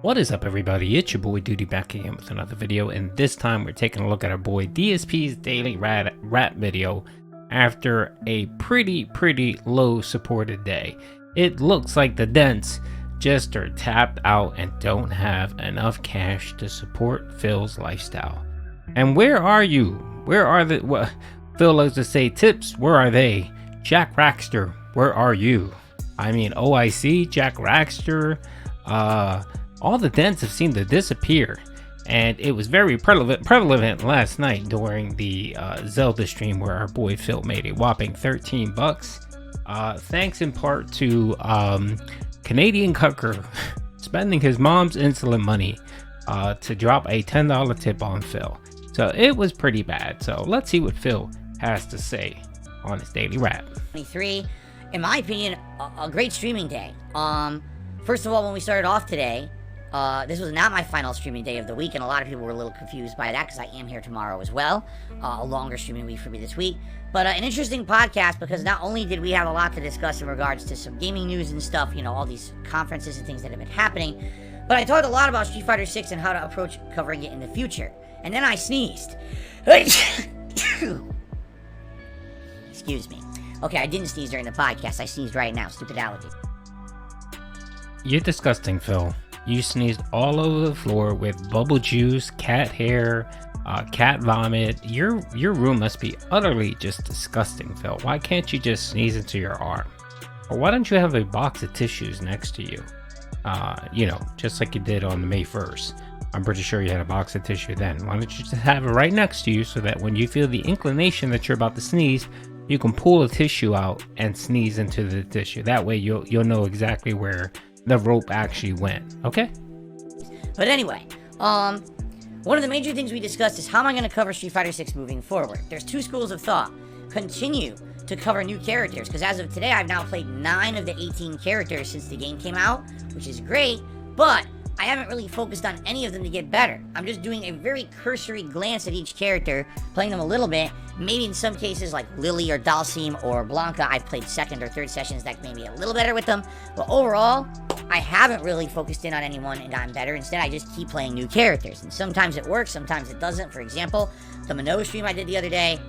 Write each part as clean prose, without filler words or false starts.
What is up, everybody? It's your boy Duty back again with another video, and this time we're taking a look at our boy DSP's daily rap video after a pretty low supported day. It looks like the dents just are tapped out and don't have enough cash to support Phil's lifestyle. And where are you? Where are the what Phil loves to say, tips, where are they? Jack Rackster, where are you? I mean, OIC, Jack Rackster, all the dents have seemed to disappear, and it was very prevalent last night during the Zelda stream where our boy Phil made a whopping 13 bucks, thanks in part to Canadian Cucker spending his mom's insulin money to drop a $10 tip on Phil. So it was pretty bad. So let's see what Phil has to say on his daily rap. 23, in my opinion, a great streaming day. First of all, when we started off today, this was not my final streaming day of the week, and a lot of people were a little confused by that because I am here tomorrow as well. A longer streaming week for me this week. But an interesting podcast, because not only did we have a lot to discuss in regards to some gaming news and stuff, you know, all these conferences and things that have been happening, but I talked a lot about StreetFighter 6 and how to approach covering it in the future. And then I sneezed. Excuse me. Okay, I didn't sneeze during the podcast. I sneezed right now. Stupid allergy. You're disgusting, Phil. You sneezed all over the floor with bubble juice, cat hair, cat vomit. Your room must be utterly just disgusting, Phil. Why can't you just sneeze into your arm? Or why don't you have a box of tissues next to you? You know, just like you did on May 1st. I'm pretty sure you had a box of tissue then. Why don't you just have it right next to you so that when you feel the inclination that you're about to sneeze, you can pull a tissue out and sneeze into the tissue. That way you'll know exactly where the rope actually went, okay? But anyway, one of the major things we discussed is how am I going to cover Street Fighter 6 moving forward. There's two schools of thought. Continue to cover new characters, because as of today, I've now played 9 of the 18 characters since the game came out, which is great, but I haven't really focused on any of them to get better. I'm just doing a very cursory glance at each character, playing them a little bit. Maybe in some cases like Lily or Dalsim or Blanca, I've played second or third sessions that made me a little better with them. But overall, I haven't really focused in on anyone and gotten better. Instead, I just keep playing new characters. And sometimes it works, sometimes it doesn't. For example, the Minoa stream I did the other day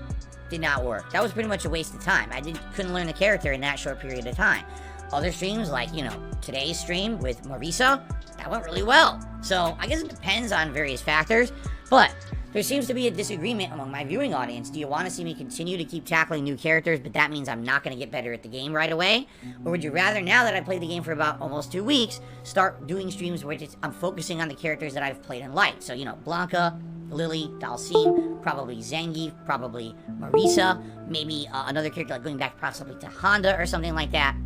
did not work. That was pretty much a waste of time. I couldn't learn a character in that short period of time. Other streams, like, you know, today's stream with Marisa, that went really well. So I guess it depends on various factors, but there seems to be a disagreement among my viewing audience. Do you want to see me continue to keep tackling new characters, but that means I'm not going to get better at the game right away? Or would you rather, now that I've played the game for about almost 2 weeks, start doing streams where I'm focusing on the characters that I've played and liked? So, you know, Blanca, Lily, Dalsim, probably Zangief, probably Marisa, maybe another character like going back possibly to Honda or something like that.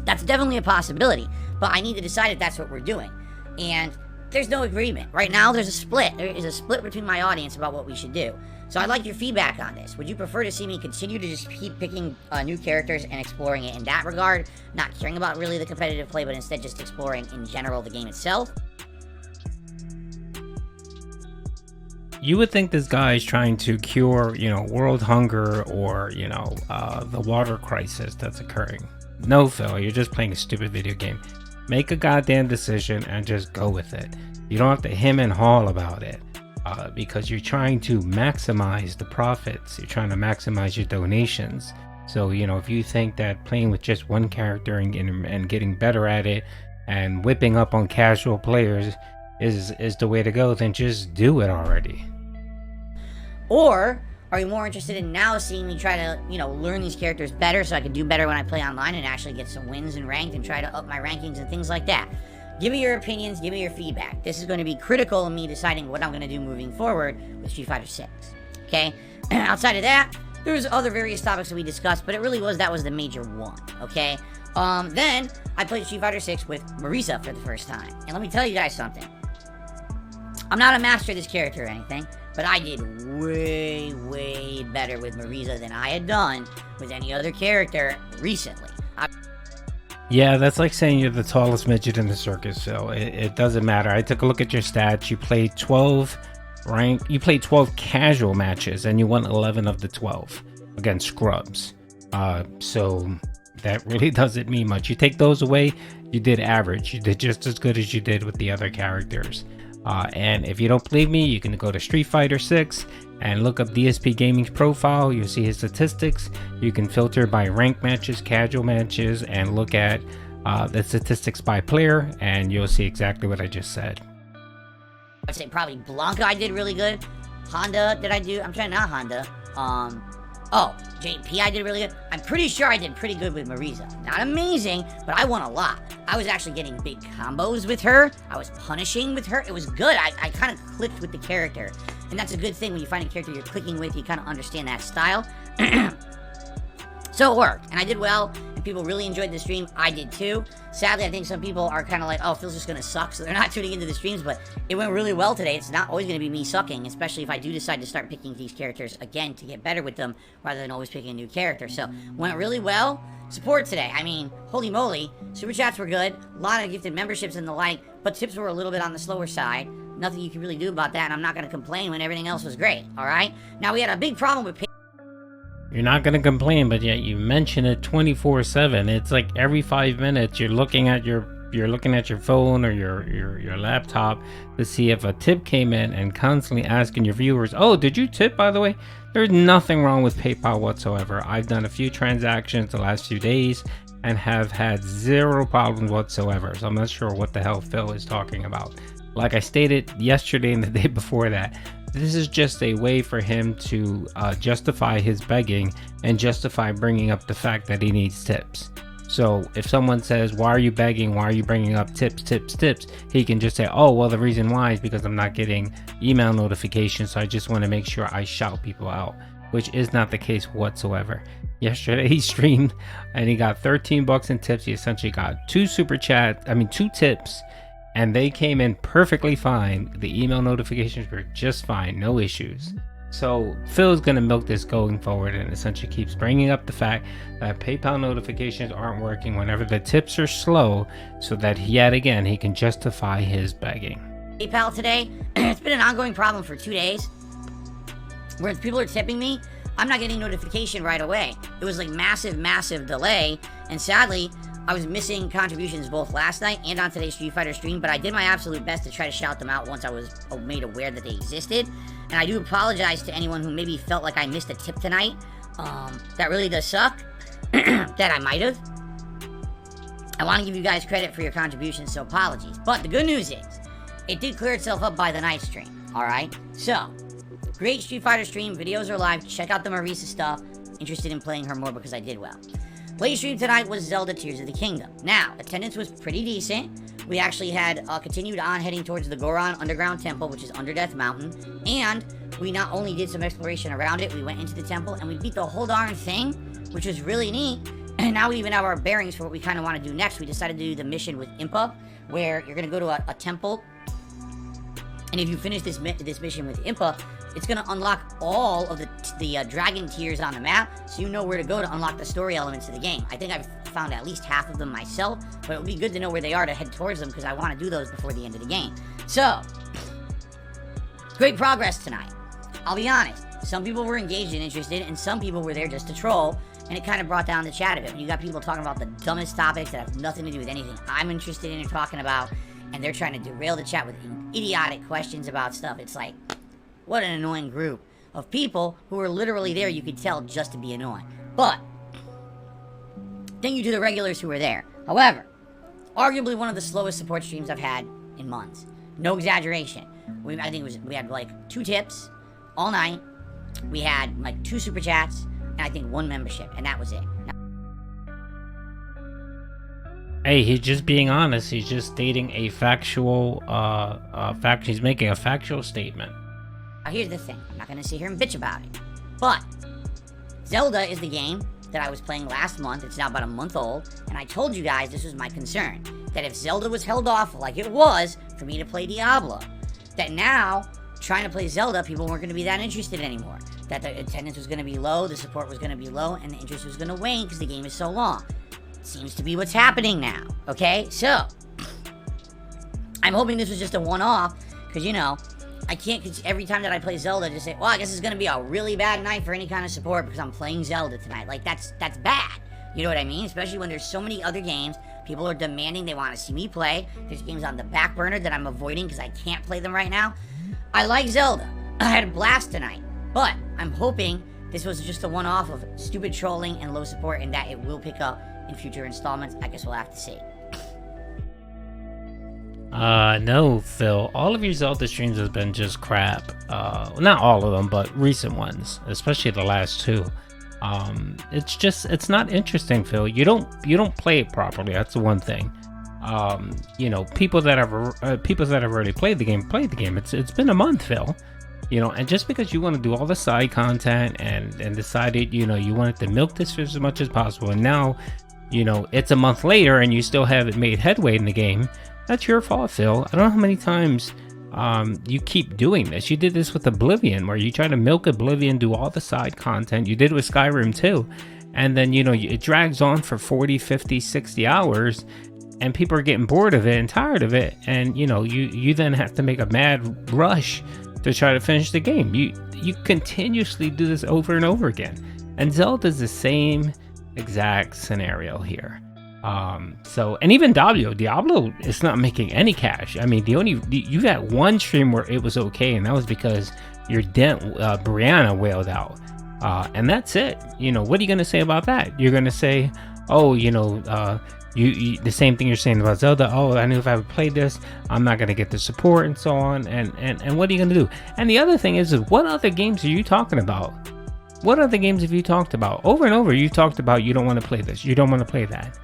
That's definitely a possibility, but I need to decide if that's what we're doing. And there's no agreement. Right now, there's a split. There is a split between my audience about what we should do. So I'd like your feedback on this. Would you prefer to see me continue to just keep picking new characters and exploring it in that regard, not caring about really the competitive play, but instead just exploring in general the game itself? You would think this guy is trying to cure, you know, world hunger or, you know, the water crisis that's occurring. No, Phil, you're just playing a stupid video game. Make a goddamn decision and just go with it. You don't have to hem and haw about it because you're trying to maximize the profits. You're trying to maximize your donations. So, you know, if you think that playing with just one character and getting better at it and whipping up on casual players is the way to go, then just do it already. Or are you more interested in now seeing me try to, you know, learn these characters better so I can do better when I play online and actually get some wins and ranked and try to up my rankings and things like that? Give me your opinions, give me your feedback. This is going to be critical in me deciding what I'm going to do moving forward with Street Fighter 6. Okay? Outside of that, there's other various topics that we discussed, but that was the major one. Okay? Then I played Street Fighter 6 with Marisa for the first time. And let me tell you guys something. I'm not a master of this character or anything, but I did way better with Marisa than I had done with any other character recently. Yeah, that's like saying you're the tallest midget in the circus, so it doesn't matter. I took a look at your stats. You played 12 casual matches, and you won 11 of the 12 against scrubs. So that really doesn't mean much. You take those away, you did average. You did just as good as you did with the other characters. And if you don't believe me, you can go to StreetFighter 6 and look up DSP Gaming's profile. You'll see his statistics. You can filter by rank matches, casual matches, and look at the statistics by player, and you'll see exactly what I just said. I'd say probably Blanca I did really good. Honda, did I do? I'm trying not Honda. Oh, JP I did really good. I'm pretty sure I did pretty good with Marisa. Not amazing, but I won a lot. I was actually getting big combos with her. I was punishing with her. It was good. I kind of clicked with the character. And that's a good thing when you find a character you're clicking with, you kind of understand that style. So it worked, and I did well, and people really enjoyed the stream. I did too. Sadly, I think some people are kind of like, oh, Phil's just going to suck, so they're not tuning into the streams, but it went really well today. It's not always going to be me sucking, especially if I do decide to start picking these characters again to get better with them, rather than always picking a new character. So, went really well. Support today. I mean, holy moly. Super chats were good. A lot of gifted memberships and the like, but tips were a little bit on the slower side. Nothing you can really do about that, and I'm not going to complain when everything else was great, alright? Now, we had a big problem with You're not going to complain, but yet you mention it 24/7. It's like every 5 minutes you're looking at your phone or your laptop to see if a tip came in, and constantly asking your viewers, "Oh, did you tip, by the way?" There's nothing wrong with PayPal whatsoever. I've done a few transactions the last few days and have had zero problems whatsoever. So I'm not sure what the hell Phil is talking about. Like I stated yesterday and the day before that, this is just a way for him to justify his begging and justify bringing up the fact that he needs tips. So if someone says, why are you begging? Why are you bringing up tips? He can just say, oh, well, the reason why is because I'm not getting email notifications. So I just want to make sure I shout people out, which is not the case whatsoever. Yesterday he streamed and he got 13 bucks in tips. He essentially got two tips. And they came in perfectly fine. The email notifications were just fine, no issues. So Phil's gonna milk this going forward, and essentially keeps bringing up the fact that PayPal notifications aren't working whenever the tips are slow, so that yet again he can justify his begging. PayPal today, it's been an ongoing problem for 2 days. Where people are tipping me, I'm not getting notification right away. It was like massive delay, and sadly, I was missing contributions both last night and on today's Street Fighter stream, but I did my absolute best to try to shout them out once I was made aware that they existed. And I do apologize to anyone who maybe felt like I missed a tip tonight. That really does suck. That I might have. I want to give you guys credit for your contributions, so apologies. But the good news is, it did clear itself up by the night stream, alright? So, great Street Fighter stream, videos are live, check out the Marisa stuff. Interested in playing her more because I did well. Late stream tonight was Zelda Tears of the Kingdom. Now, attendance was pretty decent. We actually had continued on heading towards the Goron Underground Temple, which is under Death Mountain. And we not only did some exploration around it, we went into the temple and we beat the whole darn thing, which was really neat. And now we even have our bearings for what we kind of want to do next. We decided to do the mission with Impa, where you're going to go to a temple. And if you finish this mission with Impa, it's going to unlock all of the dragon tiers on the map, so you know where to go to unlock the story elements of the game. I think I've found at least half of them myself, but it would be good to know where they are to head towards them, because I want to do those before the end of the game. So, great progress tonight. I'll be honest, some people were engaged and interested, and some people were there just to troll, and it kind of brought down the chat a bit. When you got people talking about the dumbest topics that have nothing to do with anything I'm interested in or talking about, and they're trying to derail the chat with idiotic questions about stuff, it's like, what an annoying group of people who are literally there, you could tell, just to be annoying. But, thank you to the regulars who were there. However, arguably one of the slowest support streams I've had in months. No exaggeration. We had like 2 tips all night. We had like 2 super chats, and I think 1 membership, and that was it. Hey, he's just being honest. He's just stating a factual fact. He's making a factual statement. Now here's the thing, I'm not going to sit here and bitch about it, but Zelda is the game that I was playing last month. It's now about a month old, and I told you guys this was my concern, that if Zelda was held off like it was for me to play Diablo, that now, trying to play Zelda, people weren't going to be that interested anymore, that the attendance was going to be low, the support was going to be low, and the interest was going to wane because the game is so long. It seems to be what's happening now, okay? So, I'm hoping this was just a one-off, because, you know, I can't, every time that I play Zelda, just say, well, I guess it's going to be a really bad night for any kind of support because I'm playing Zelda tonight. Like, that's bad. You know what I mean? Especially when there's so many other games people are demanding they want to see me play. There's games on the back burner that I'm avoiding because I can't play them right now. I like Zelda. I had a blast tonight. But I'm hoping this was just a one-off of stupid trolling and low support and that it will pick up in future installments. I guess we'll have to see. No, Phil. All of your Zelda streams has been just crap. Not all of them, but recent ones, especially the last two. It's not interesting, Phil. You don't play it properly. That's the one thing. People that have already played the game. It's been a month, Phil. And just because you want to do all the side content and decided, you wanted to milk this for as much as possible, and now, it's a month later and you still haven't made headway in the game, that's your fault, Phil. I don't know how many times you keep doing this. You did this with Oblivion, where you try to milk Oblivion, do all the side content. You did with Skyrim too. And then, it drags on for 40, 50, 60 hours, and people are getting bored of it and tired of it. And, you then have to make a mad rush to try to finish the game. You continuously do this over and over again. And Zelda's the same exact scenario here. And even Diablo is not making any cash. I mean, you got one stream where it was okay, and that was because your Brianna wailed out. And that's it. What are you going to say about that? You're going to say, oh, you the same thing you're saying about Zelda. Oh, I knew if I would play this, I'm not going to get the support and so on. And what are you going to do? And the other thing is what other games are you talking about? What other games have you talked about? Over and over, you talked about you don't want to play this. You don't want to play that.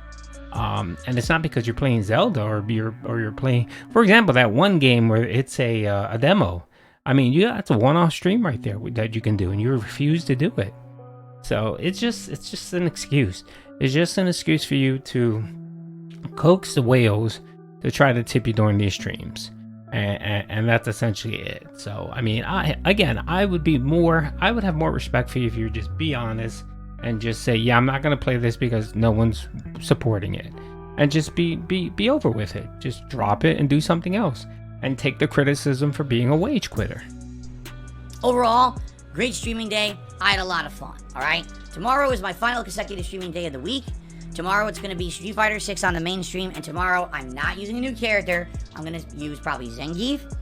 And it's not because you're playing Zelda or you're playing, for example, that one game where it's a demo. I mean, that's a one-off stream right there that you can do, and you refuse to do it. So it's just an excuse. It's just an excuse for you to coax the whales to try to tip you during these streams, and that's essentially it. So I mean, I would have more respect for you if you would just be honest and just say, yeah, I'm not going to play this because no one's supporting it. And just be over with it. Just drop it and do something else. And take the criticism for being a wage quitter. Overall, great streaming day. I had a lot of fun, alright? Tomorrow is my final consecutive streaming day of the week. Tomorrow it's going to be Street Fighter 6 on the main stream. And tomorrow I'm not using a new character. I'm going to use probably Zangief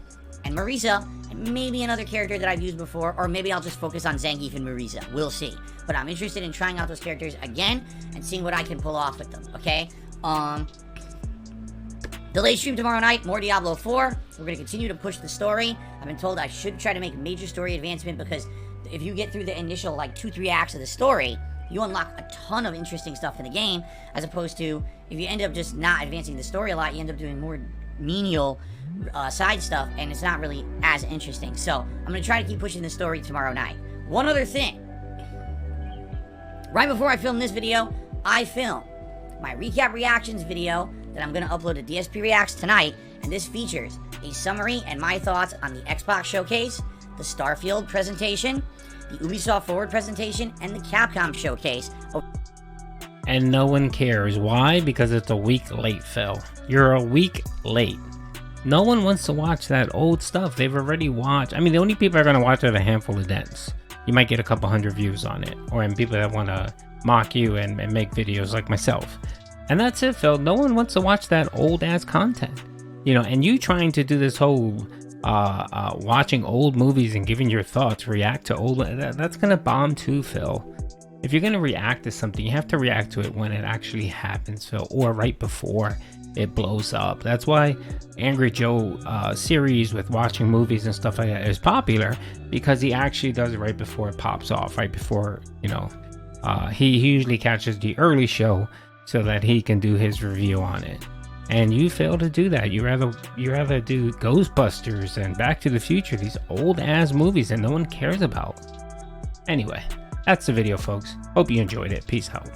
and Marisa, and maybe another character that I've used before, or maybe I'll just focus on Zangief and Marisa. We'll see. But I'm interested in trying out those characters again and seeing what I can pull off with them, okay? Delayed stream tomorrow night, more Diablo 4. We're going to continue to push the story. I've been told I should try to make major story advancement because if you get through the initial, 2-3 acts of the story, you unlock a ton of interesting stuff in the game, as opposed to if you end up just not advancing the story a lot, you end up doing more menial side stuff, and it's not really as interesting. So I'm going to try to keep pushing the story tomorrow night. One other thing. Right before I filmed this video, I filmed my recap reactions video that I'm going to upload to DSP Reacts tonight, and this features a summary and my thoughts on the Xbox Showcase, the Starfield presentation, the Ubisoft Forward presentation, and the Capcom Showcase. And no one cares. Why? Because it's a week late, Phil. You're a week late. No one wants to watch that old stuff. They've already watched. I mean, the only people that are going to watch are a handful of dents. You might get a couple hundred views on it, or people that want to mock you and make videos like myself. And that's it, Phil. No one wants to watch that old ass content. And you trying to do this whole watching old movies and giving your thoughts, react to old, that's gonna bomb too, Phil. If you're gonna react to something, you have to react to it when it actually happens, Phil, or right before it blows up. That's why Angry Joe series with watching movies and stuff like that is popular, because he actually does it right before it pops off, right before, he usually catches the early show so that he can do his review on it. And you fail to do that. You rather do Ghostbusters and Back to the Future, these old ass movies that no one cares about. Anyway, that's the video, folks. Hope you enjoyed it. Peace out.